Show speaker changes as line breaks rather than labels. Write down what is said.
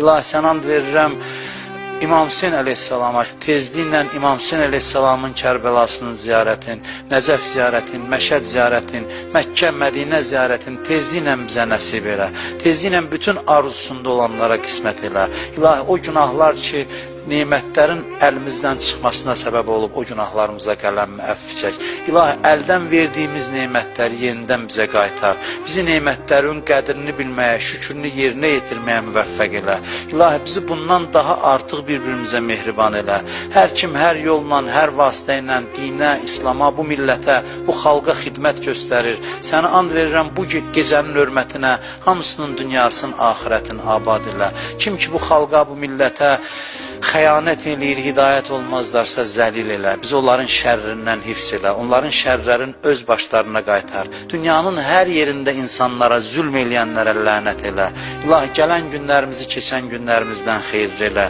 İlahi sən and verirəm İmam Hüseyin əleyhissalama, tezliklə İmam Hüseyin əleyhissalamın Kərbəlasının ziyarətin, Nəcəf ziyarətin, Məşəd ziyarətin, Məkkə, Mədinə ziyarətin tezliklə bizə nəsib elə. Tezliklə bütün arzusunda olanlara qismət elə. İlahi o günahlar ki, nemətlərin əlimizdən çıxmasına səbəb olub, o günahlarımıza qələmmi əfv çək. İlahi, əldən verdiyimiz nemətləri yenidən bizə qaytar. Bizi nemətlərin qədrini bilməyə, şükrünü yerinə yetirməyə müvəffəq elə. İlahi, bizi bundan daha artıq bir-birimizə mehriban elə. Hər kim, hər yolla, hər vasitə ilə dinə, İslama, bu millətə, bu xalqa xidmət göstərir. Səni and verirəm bu gecənin hörmətinə, hamısının dünyasının, axirətin abad elə. Kim ki, bu xalqa, bu millətə xəyanət eləyir, hidayət olmazlarsa zəlil elə. Biz onların şərrindən hifz elə, onların şərlərin öz başlarına qaytar. Dünyanın hər yerində insanlara, zülm eləyənlərə lənət elə. İlahi, gələn günlərimizi keçən günlərimizdən xeyirli elə.